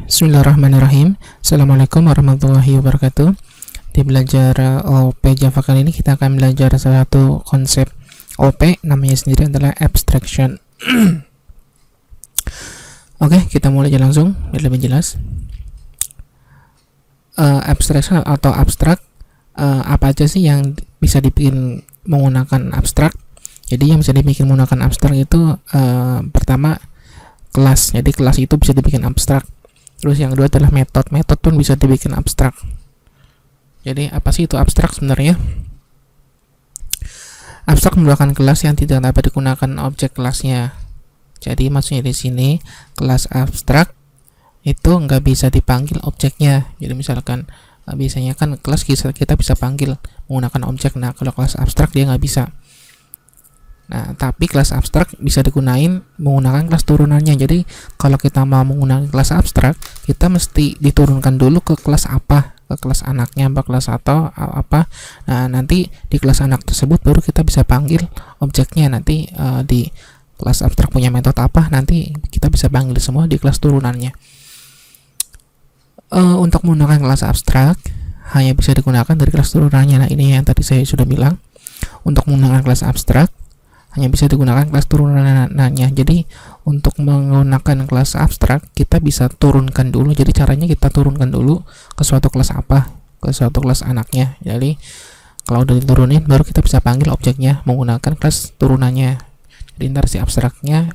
Bismillahirrahmanirrahim. Assalamualaikum warahmatullahi wabarakatuh. Di belajar OP Java kali ini kita akan belajar salah satu konsep OP, namanya sendiri adalah abstraction. Oke, kita mulai aja langsung biar lebih jelas. Abstraction atau abstrak, apa aja sih yang bisa dibikin menggunakan abstrak? Jadi yang bisa dibikin menggunakan abstrak itu pertama kelas. Jadi kelas itu bisa dibikin abstrak. Terus yang kedua adalah metode pun bisa dibikin abstrak. Jadi apa sih itu abstrak sebenarnya? Abstrak merupakan kelas yang tidak dapat digunakan objek kelasnya. Jadi maksudnya di sini kelas abstrak itu nggak bisa dipanggil objeknya. Jadi misalkan biasanya kan kelas kita bisa panggil menggunakan objek. Nah kalau kelas abstrak dia nggak bisa. Nah, tapi kelas abstrak bisa digunain menggunakan kelas turunannya. Jadi, kalau kita mau menggunakan kelas abstrak, kita mesti diturunkan dulu ke kelas apa, ke kelas anaknya, apa kelas atau apa. Nah, nanti di kelas anak tersebut baru kita bisa panggil objeknya. Nanti di kelas abstrak punya metode apa, nanti kita bisa panggil semua di kelas turunannya. Untuk menggunakan kelas abstrak, hanya bisa digunakan dari kelas turunannya. Nah, ini yang tadi saya sudah bilang. Untuk menggunakan kelas abstrak, hanya bisa digunakan kelas turunannya. Jadi untuk menggunakan kelas abstrak kita bisa turunkan dulu. Jadi caranya kita turunkan dulu ke suatu kelas apa, ke suatu kelas anaknya. Jadi kalau udah diturunin baru kita bisa panggil objeknya menggunakan kelas turunannya. Jadi ntar si abstraknya,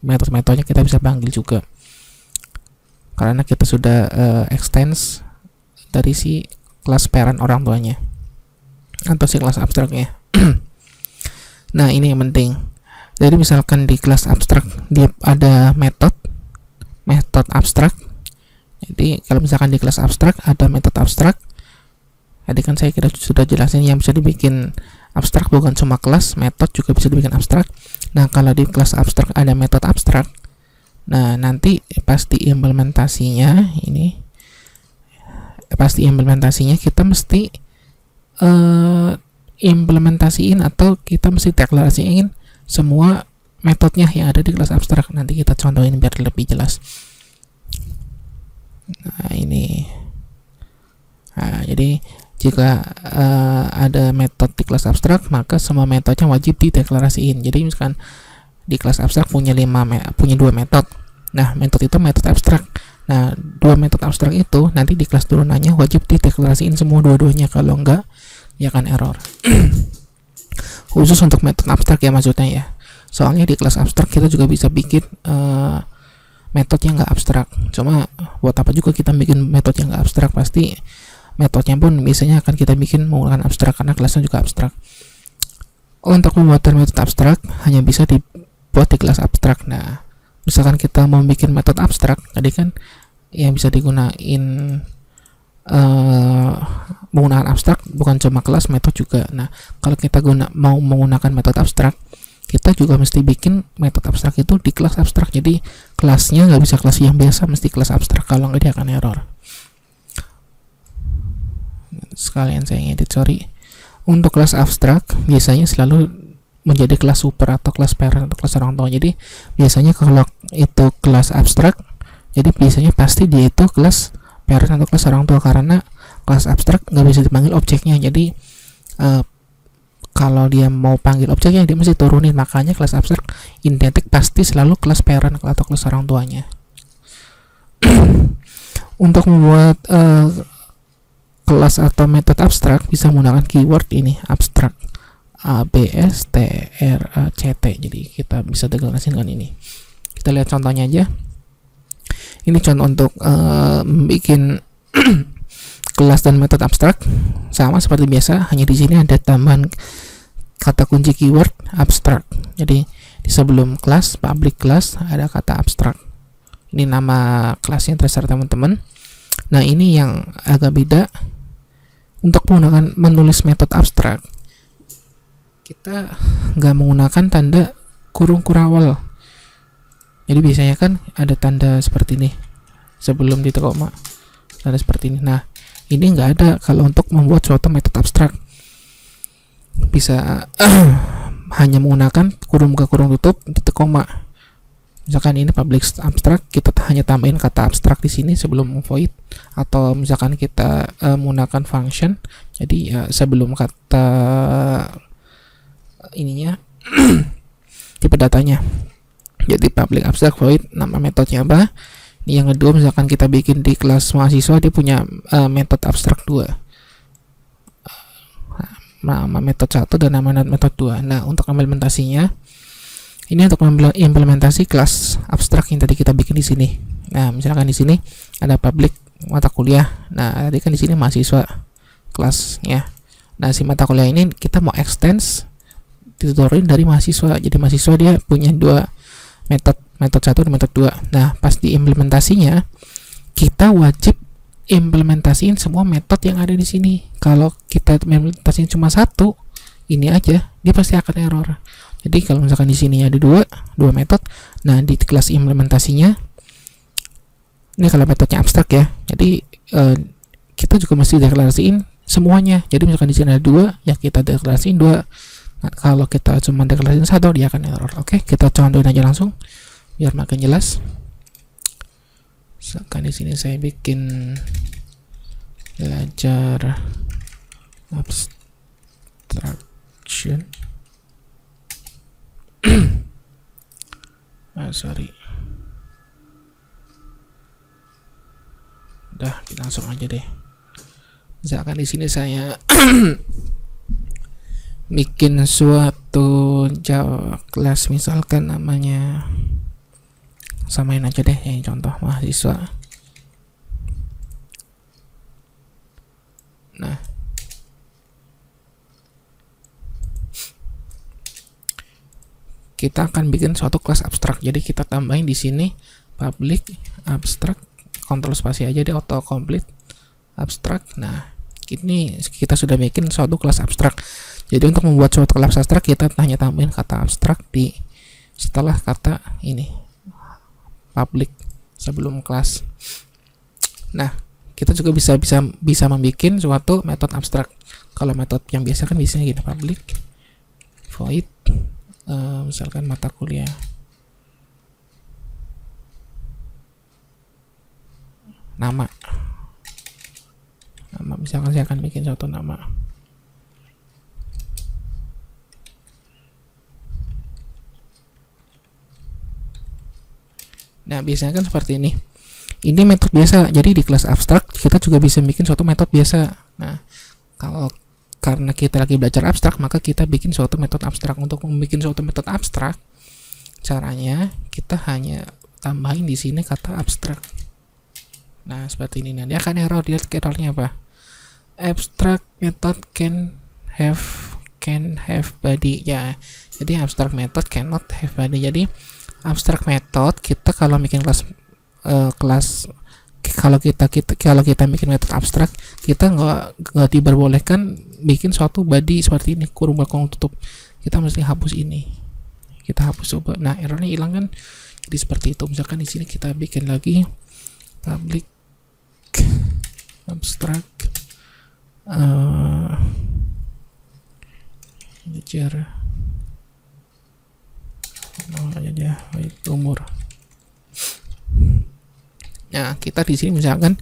metode-metodenya kita bisa panggil juga karena kita sudah extends dari si kelas parent orang tuanya atau si kelas abstraknya. Nah, ini yang penting. Jadi misalkan di kelas abstrak dia ada metode abstrak. Jadi kalau misalkan di kelas abstrak ada metode abstrak, tadi kan saya kira sudah jelasin yang bisa dibikin abstrak bukan cuma kelas, metode juga bisa dibikin abstrak. Nah, kalau di kelas abstrak ada metode abstrak, nah nanti pasti implementasinya kita mesti implementasiin atau kita mesti deklarasiin semua metodenya yang ada di kelas abstrak. Nanti kita contohin biar lebih jelas. Nah, ini. Nah, jadi jika ada metode di kelas abstrak, maka semua metodenya wajib dideklarasiin. Jadi misalkan di kelas abstrak punya 2 metode. Nah, metode itu metode abstrak. Nah, 2 metode abstrak itu nanti di kelas turunannya wajib dideklarasiin semua dua-duanya. Kalau enggak, ya kan error. Khusus untuk metode abstrak ya maksudnya ya. Soalnya di kelas abstrak kita juga bisa bikin metode yang nggak abstrak. Cuma buat apa juga kita bikin metode yang nggak abstrak, pasti metodenya pun biasanya akan kita bikin menggunakan abstrak karena kelasnya juga abstrak. Untuk pembuatan metode abstrak hanya bisa dibuat di kelas abstrak. Nah, misalkan kita mau bikin metode abstrak, tadi kan yang bisa digunain menggunakan abstrak bukan cuma kelas, metode juga. Nah, kalau kita mau menggunakan metode abstrak, kita juga mesti bikin metode abstrak itu di kelas abstrak. Jadi kelasnya nggak bisa kelas yang biasa, mesti kelas abstrak. Kalau nggak dia akan error. Sekalian saya ngedit, sorry. Untuk kelas abstrak biasanya selalu menjadi kelas super atau kelas parent atau kelas orang tua. Jadi biasanya kalau itu kelas abstrak, jadi biasanya pasti dia itu kelas parent atau kelas orang tua karena kelas abstrak nggak bisa dipanggil objeknya. Jadi kalau dia mau panggil objeknya dia mesti turunin. Makanya kelas abstrak identik pasti selalu kelas parent atau kelas orang tuanya. Untuk membuat kelas atau metode abstrak bisa menggunakan keyword ini abstrak, abstrak. Jadi kita bisa deklarasikan dengan ini. Kita lihat contohnya aja. Ini contoh untuk bikin kelas dan metode abstrak sama seperti biasa, hanya di sini ada tambahan kata kunci keyword abstrak. Jadi di sebelum kelas public class ada kata abstrak. Ini nama kelasnya terserah teman-teman. Nah, ini yang agak beda. Untuk menggunakan menulis metode abstrak, kita nggak menggunakan tanda kurung kurawal. Jadi biasanya kan ada tanda seperti ini sebelum titik koma, tanda seperti ini. Nah, ini nggak ada kalau untuk membuat suatu metode abstrak. Bisa hanya menggunakan kurung buka kurung tutup titik koma. Misalkan ini public abstract, kita hanya tambahin kata abstract di sini sebelum void, atau misalkan kita menggunakan function, jadi sebelum kata ininya tipe datanya. Jadi public abstract void, nama metodenya apa. Ini yang kedua, misalkan kita bikin di kelas mahasiswa, dia punya metode abstrak 2, nama metode 1 dan nama metode 2. Nah, untuk implementasinya, ini untuk implementasi kelas abstrak yang tadi kita bikin di sini. Nah, misalkan di sini ada public mata kuliah. Nah, tadi kan di sini mahasiswa kelasnya. Nah, si mata kuliah ini kita mau extend ditutorin dari mahasiswa. Jadi mahasiswa dia punya dua metode 1 dan metode 2. Nah, pas di implementasinya kita wajib implementasiin semua metode yang ada di sini. Kalau kita implementasiin cuma satu, ini aja, dia pasti akan error. Jadi kalau misalkan di sini ada dua metode, nah di kelas implementasinya, ini kalau metodenya abstrak ya, jadi kita juga mesti deklarasiin semuanya. Jadi misalkan di sini ada 2, ya kita deklarasiin 2. Nah, kalau kita cuma deklarasiin 1, dia akan error. Oke, kita contohin aja langsung biar makin jelas. Misalkan di sini saya bikin belajar abstraction. Sorry. Udah, kita langsung aja deh. Misalkan di sini saya bikin suatu Java class, misalkan namanya, samain aja deh yang contoh mahasiswa. Nah, kita akan bikin suatu kelas abstrak. Jadi kita tambahin di sini public abstract, kontrol spasi aja deh, auto complete abstract. Nah, ini kita sudah bikin suatu kelas abstrak. Jadi untuk membuat suatu kelas abstrak, kita hanya tambahin kata abstrak di setelah kata ini public sebelum kelas. Nah, kita juga bisa membuat suatu metode abstrak. Kalau metode yang biasa kan biasanya gini, public void misalkan mata kuliah. Nama misalkan saya akan bikin suatu nama. Nah, biasanya kan seperti ini. Ini metode biasa. Jadi di kelas abstrak kita juga bisa bikin suatu metode biasa. Nah, karena kita lagi belajar abstrak, maka kita bikin suatu metode abstrak. Untuk membuat suatu metode abstrak, caranya kita hanya tambahin di sini kata abstrak. Nah, seperti ini. Nah, dia akan error. Dia errornya apa? Abstract method can have body. Ya, jadi abstract method cannot have body. Jadi abstract method, kita kalau bikin kalau kita bikin metode abstrak, kita nggak diperbolehkan bikin suatu body seperti ini, kurung belakang tutup. Kita mesti hapus ini. Kita hapus coba. Nah, errornya hilang kan? Jadi seperti itu. Misalkan di sini kita bikin lagi public abstract belajar aja umur. Nah, kita di sini misalkan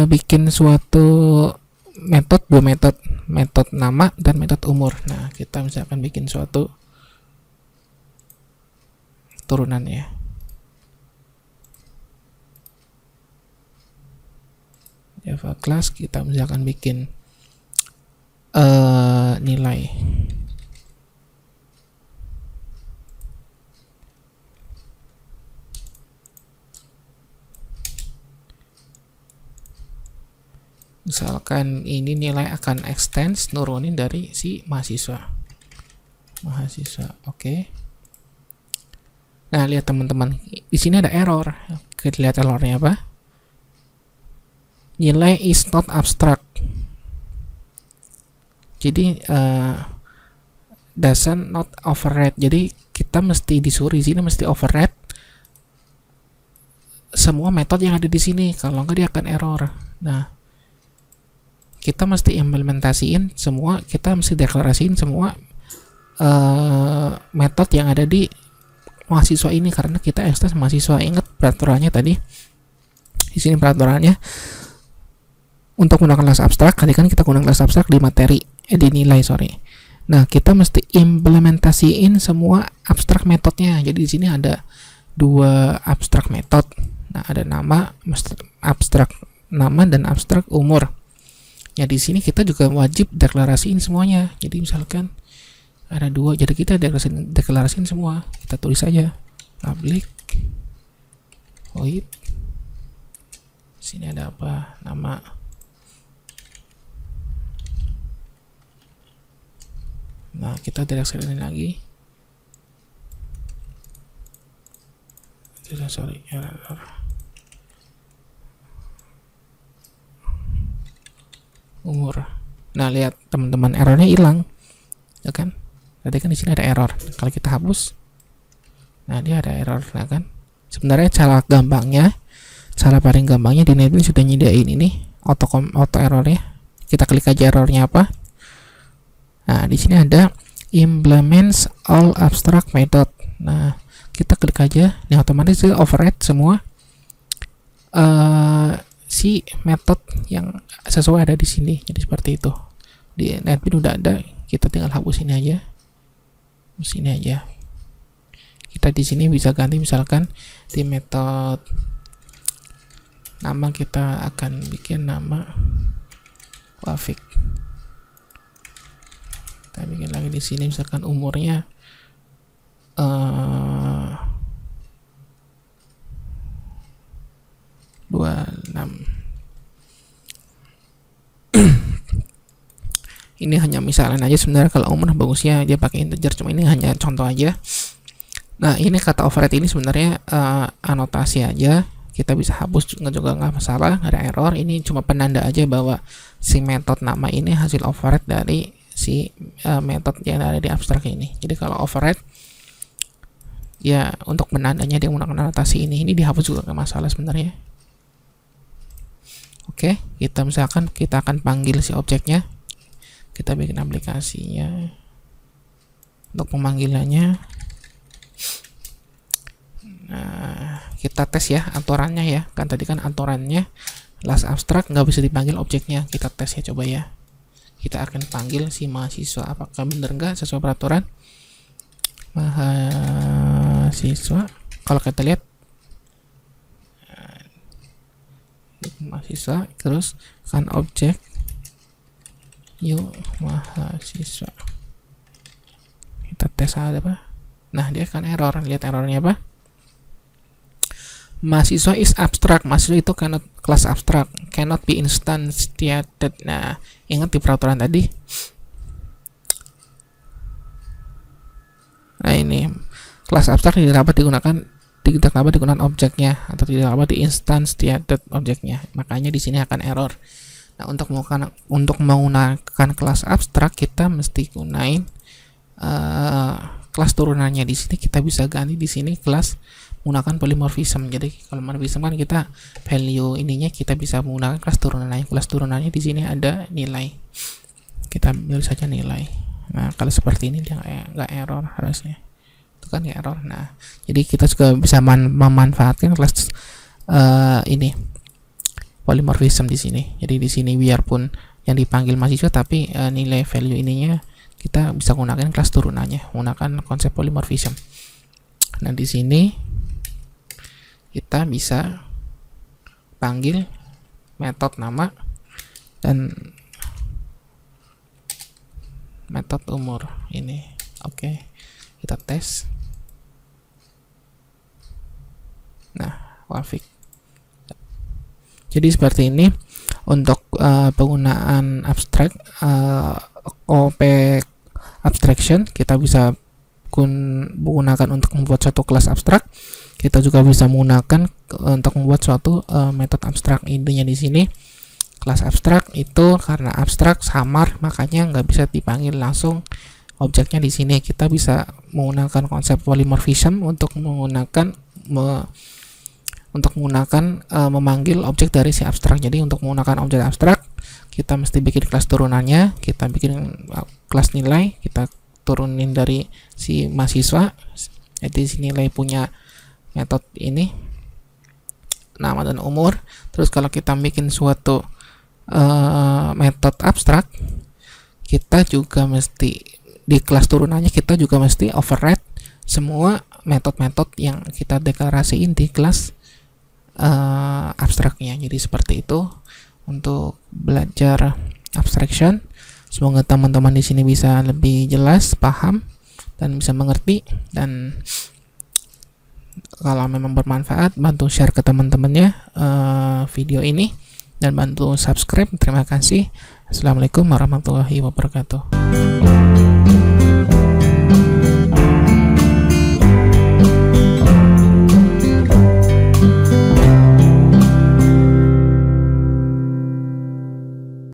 bikin suatu dua metode nama dan metode umur. Nah, kita misalkan bikin suatu turunan ya. Java class, kita misalkan bikin nilai. Misalkan ini nilai akan extend nurunin dari si mahasiswa. Oke. Nah, lihat teman-teman, di sini ada error. Kita lihat errornya apa? Nilai is not abstract. Jadi doesn't not override. Jadi kita mesti disuruh di sini mesti override semua metode yang ada di sini. Kalau enggak dia akan error. Nah, kita mesti implementasiin semua, kita mesti deklarasiin semua metode yang ada di mahasiswa ini karena kita ekstras mahasiswa. Ingat peraturannya tadi. Di sini peraturannya untuk menggunakan kelas abstrak, tadi kan kita gunakan kelas abstrak di materi, di nilai, sorry. Nah, kita mesti implementasiin semua abstrak metodnya. Jadi di sini ada 2 abstrak metode. Nah, ada nama, abstrak nama dan abstrak umur. Ya, di sini kita juga wajib deklarasiin semuanya. Jadi misalkan ada 2, jadi kita deklarasiin semua. Kita tulis saja public void. Sini ada apa? Nama. Nah, kita deklarasiin lagi. Sorry, error. Umur. Nah, lihat teman-teman, errornya hilang, ya kan? Tadi kan di sini ada error. Kalau kita hapus, nah dia ada error, nah kan? Sebenarnya cara paling gampangnya di NetBeans sudah nyediain ini auto errornya. Kita klik aja errornya apa. Nah, di sini ada implements all abstract method. Nah, kita klik aja, ini otomatis override semua si metode yang sesuai ada di sini. Jadi seperti itu. Di NetBeans udah ada, kita tinggal hapus ini aja. Sini aja. Kita di sini bisa ganti, misalkan di metode nama kita akan bikin nama Wafik. Kita bikin lagi di sini, misalkan umurnya 26. Ini hanya misalnya aja, sebenarnya kalau umur bagusnya dia pakai integer, cuma ini hanya contoh aja. Nah, ini kata override ini sebenarnya anotasi aja, kita bisa hapus juga nggak masalah, nggak ada error. Ini cuma penanda aja bahwa si metode nama ini hasil override dari si metode yang ada di abstrak ini. Jadi kalau override ya untuk penandanya dia menggunakan anotasi ini dihapus juga nggak masalah sebenarnya. Oke, kita misalkan kita akan panggil si objeknya, kita bikin aplikasinya untuk pemanggilannya. Nah, kita tes ya aturannya ya, kan tadi kan aturannya kelas abstrak nggak bisa dipanggil objeknya. Kita tes ya, coba ya, kita akan panggil si mahasiswa, apakah benar nggak sesuai peraturan mahasiswa. Kalau kita lihat mahasiswa, terus kan objek yuk mahasiswa, kita tes ada apa. Nah, dia kan error. Lihat errornya apa, mahasiswa is abstract. Mahasiswa itu kelas abstrak, cannot be instantiated. Nah, ingat di peraturan tadi. Nah, ini kelas abstrak tidak dapat digunakan objeknya atau tidak dapat diinstantiated objeknya. Makanya di sini akan error. Nah, untuk menggunakan kelas abstrak kita mesti gunain kelas turunannya. Di sini kita bisa ganti di sini kelas menggunakan polymorphism. Jadi kalau polymorphism kan kita value ininya kita bisa menggunakan kelas turunannya. Kelas turunannya di sini ada nilai. Kita ambil saja nilai. Nah, kalau seperti ini dia nggak error harusnya. Itu kan ya error. Nah, jadi kita juga bisa memanfaatkan kelas ini polymorphism di sini. Jadi di sini biarpun yang dipanggil mahasiswa, tapi nilai value ininya kita bisa gunakan kelas turunannya, menggunakan konsep polymorphism. Nah, di sini kita bisa panggil metode nama dan metode umur ini. Oke, kita tes. Nah, Wafik. Jadi seperti ini untuk penggunaan abstrak OP abstraction. Kita bisa menggunakan untuk membuat suatu kelas abstrak. Kita juga bisa menggunakan untuk membuat suatu metode abstrak. Intinya di sini kelas abstrak itu karena abstrak samar, makanya nggak bisa dipanggil langsung objeknya. Di sini kita bisa menggunakan konsep polymorphism untuk menggunakan memanggil objek dari si abstrak. Jadi untuk menggunakan objek abstrak kita mesti bikin kelas turunannya, kita bikin kelas nilai, kita turunin dari si mahasiswa Jadi di sini nilai punya metode ini nama dan umur. Terus kalau kita bikin suatu metode abstrak, kita juga mesti di kelas turunannya kita juga mesti override semua metode-metode yang kita deklarasiin di kelas abstraknya. Jadi seperti itu untuk belajar abstraction. Semoga teman-teman di sini bisa lebih jelas, paham, dan bisa mengerti. Dan kalau memang bermanfaat, bantu share ke teman-temannya video ini dan bantu subscribe. Terima kasih. Assalamualaikum warahmatullahi wabarakatuh.